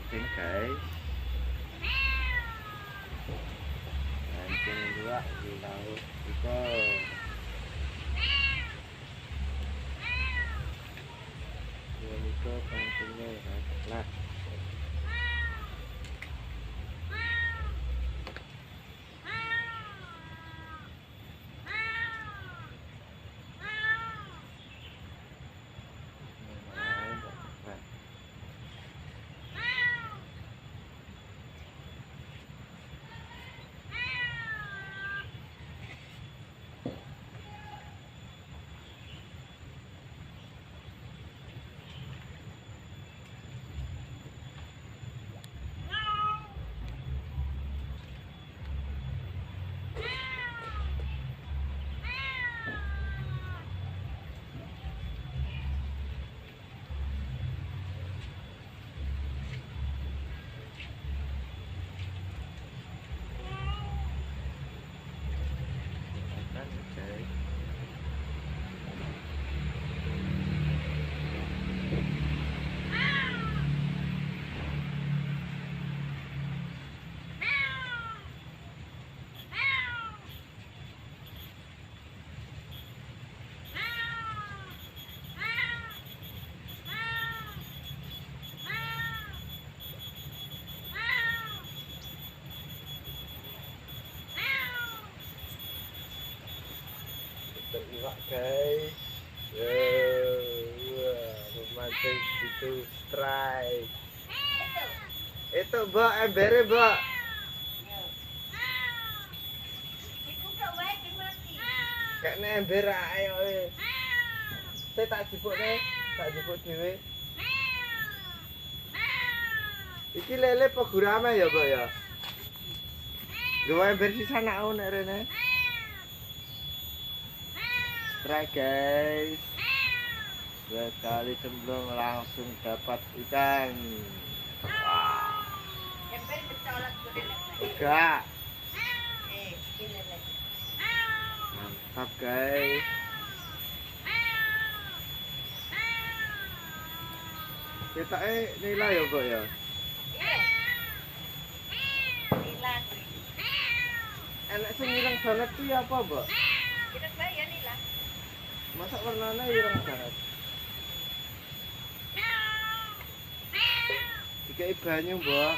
pancing guys, pancing dua di laut juga. Ini tuh pancingnya lah. Iwak guys, memancing itu strike. Itu mbak embere mbak. Kayaknya ember ayo. Saya tak jipuk nih, tak jipuk dewe. Iki lele apa gurame ya mbak ya? Gawe ember sisa nak nek rene. Try guys, sekali cemplung langsung dapat ikan. Wow. Enggak. Mantap guys. Kita nila ya mbak ya. Nila. Enak sing ireng banget tuh ya apa mbak? Kita ya nila. Masa warnanya ireng banget? Dikai banyu mbak.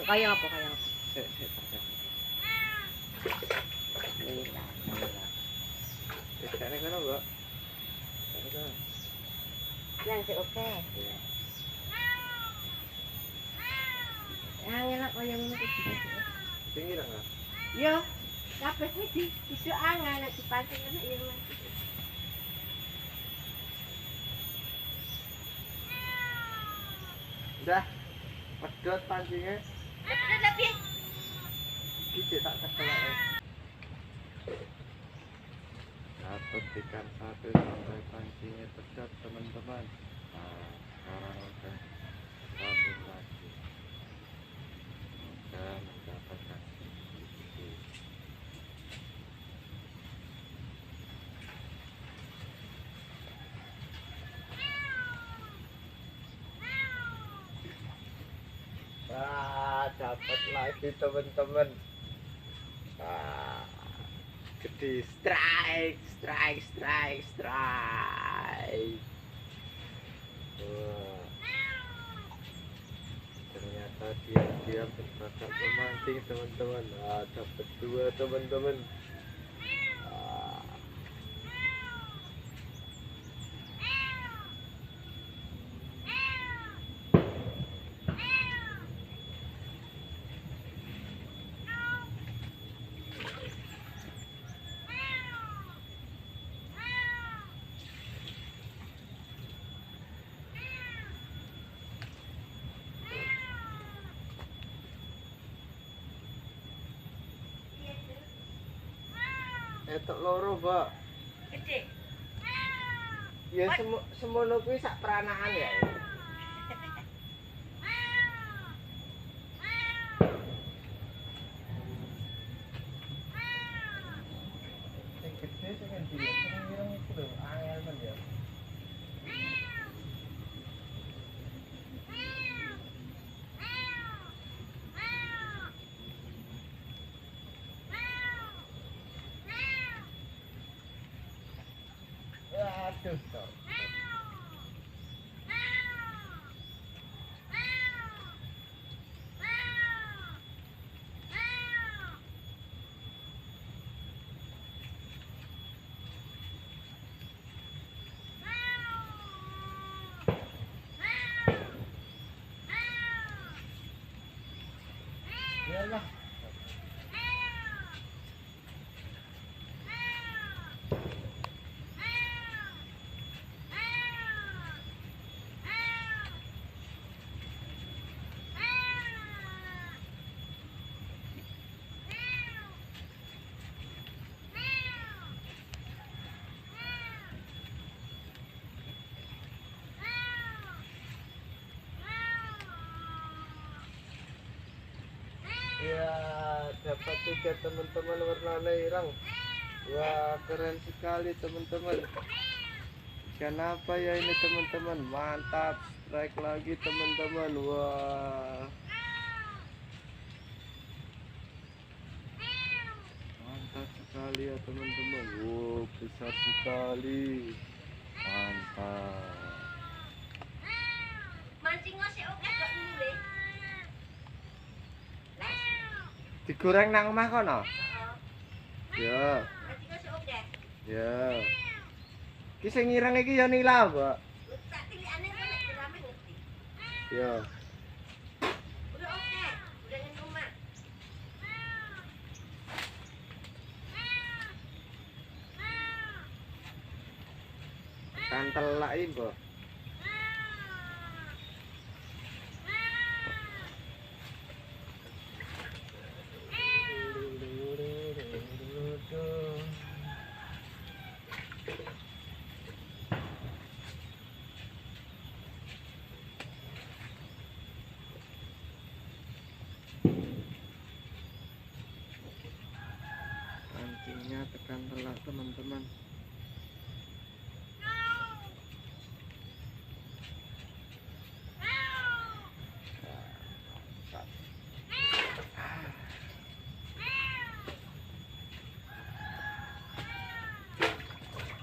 Kaya apa kaya apa? Nila. Ini kan mbak? Yang sih oke. Yang enak kaya ngono iki. Sing ireng ah? Yo, kabeh iki iso angan nek dipancing enak ya Mas. Udah, pedot pancingnya. Tapi Iki tak kecelak. Dapat ikan satu sampai pancingnya pedot teman-teman. Nah, sekarang udah sambung lagi. Udah mendapatkan sedikit. Dapat lagi teman-teman. Gede, strike. Wah, ternyata dia berbakat memancing teman-teman. Dapat dua teman-teman. Etok loro, Mbak. Gede. Ya semono kuwi sak peranaan ya. Sing gede sing endi ya? Sing ireng iku lho, angel men ya. Aduh, Tok. Yalah. Ya, dapat juga teman-teman warna ireng. Wah, keren sekali teman-teman. Ikan apa ya ini teman-teman? Mantap, strike lagi teman-teman. Wah, mantap sekali ya teman-teman. Wow, besar sekali. Mantap. Mancing ngasih oke kok dulu. Digoreng nang omah kono? Ya, Mancing ngasih oke. ya. Ki sing ireng iki ya nila, Mbak. Tak pilihane kok nek rame ngerti. Ya. Udah oke. Udah nang rumah. Kan telak iki, Mbak. Pancingnya tekan telak teman-teman.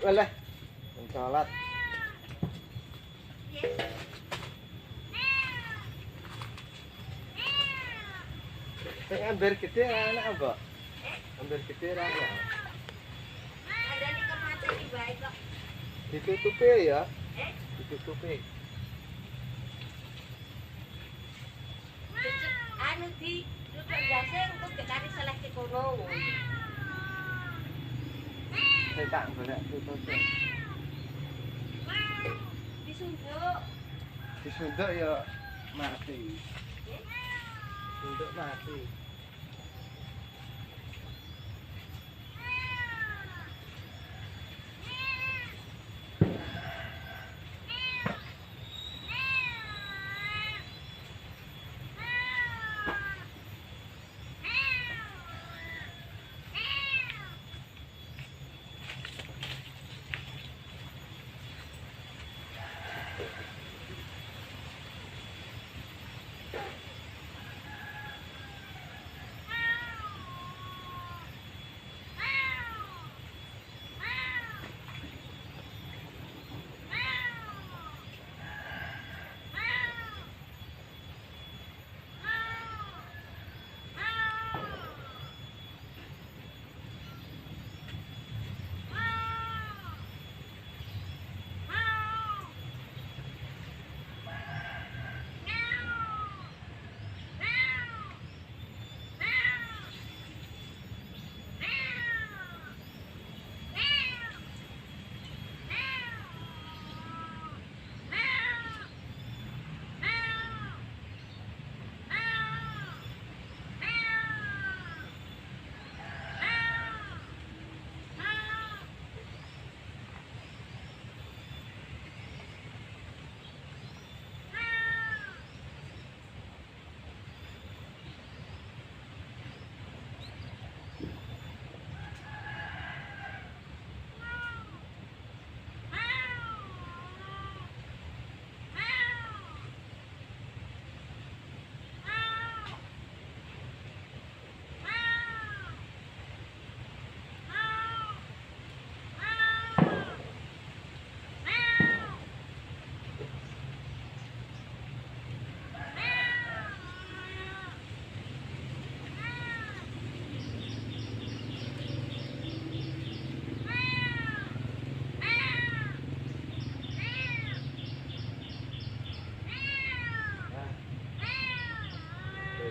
Walah, mencolot. Sing ember gede anak apa? Ember gede ra anak. Ada di kemate di baik kok. Ditutupi ya, Eh, ditutupi. anu di duduk jase untuk dekari seleksi kono. Saya tak boleh tutupi. Disunduk. Disunduk ya mati. Sunduk mati.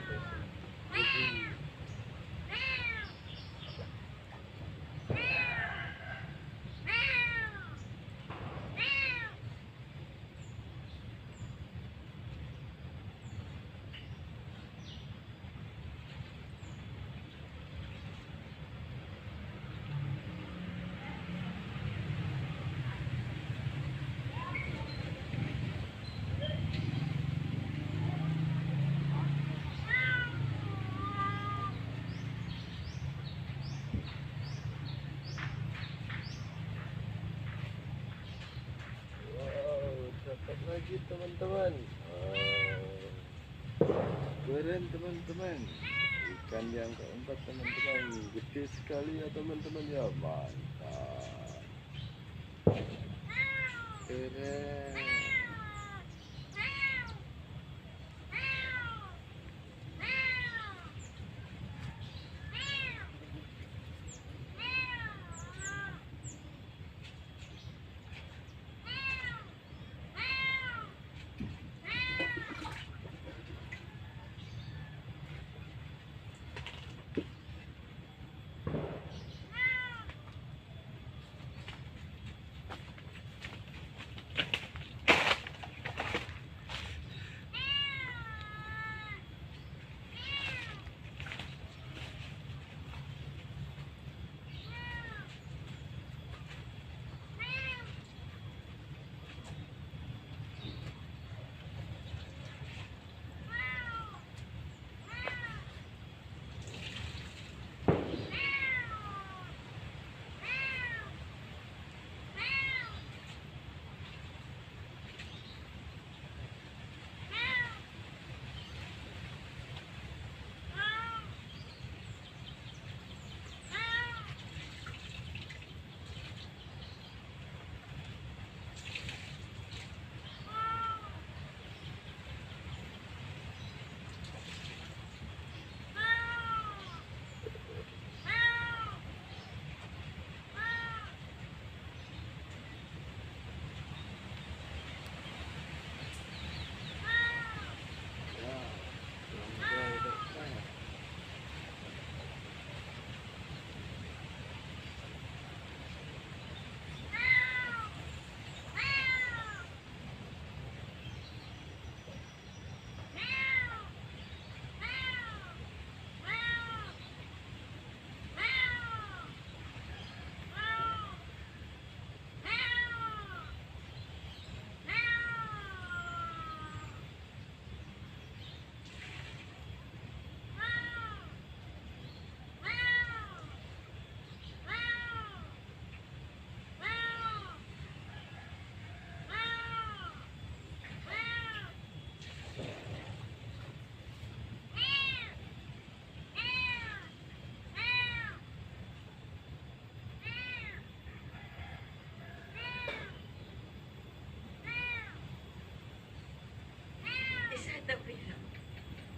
itu. Jadi, wow, dapat lagi teman-teman. Keren teman-teman. Ikan yang keempat teman-teman. Gede sekali ya teman-teman ya. Mantap. Keren.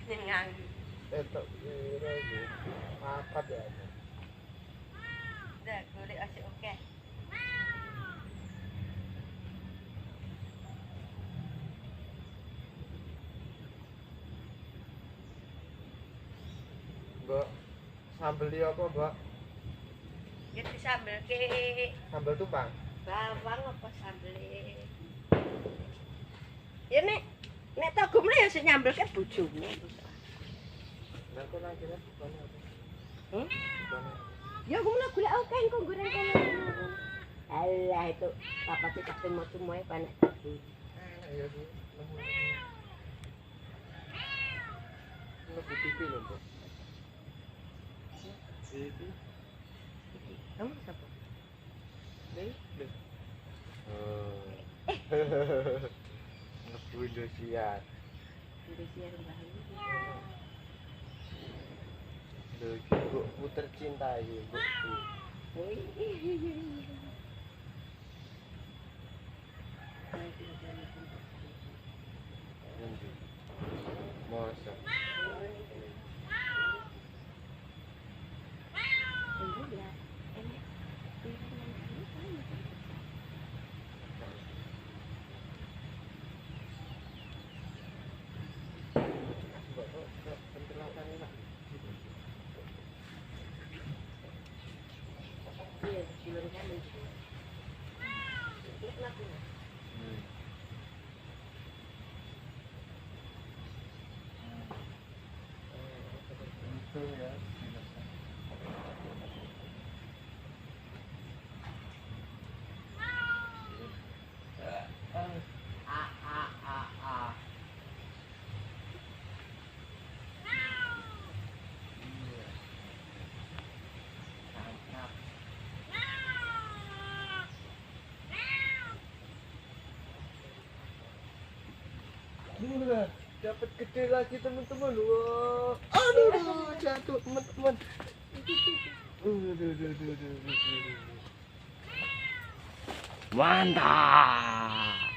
Dengan Etok kira gitu. Papat ya. dah golek asik oke. Mbak, sambel dia apa, Mbak? Gitu sambel ke Sambel tumpang. bawang apa sambel. Ya nek togumle ya sing nyambel ke bojomu. Lah kok nang kene bukane apa? Hmm? Bukane. Ya gumna golek oke kok goreng kono. Alah itu papa sih tak temu-temu ae panek tadi. Iya sih. Lebih TV lho, Mbak. TV. Kamu siapa? Nih, deh. Ngebu Indosiar. Indonesia Mbah ini. Lho, iki mbokku tercinta iki, mbokku. Nanti. Masa. Mbak, kok pentil Itu ya. Nah, dapat gede lagi teman-teman. Wah, aduh, jatuh teman-teman. Mantap.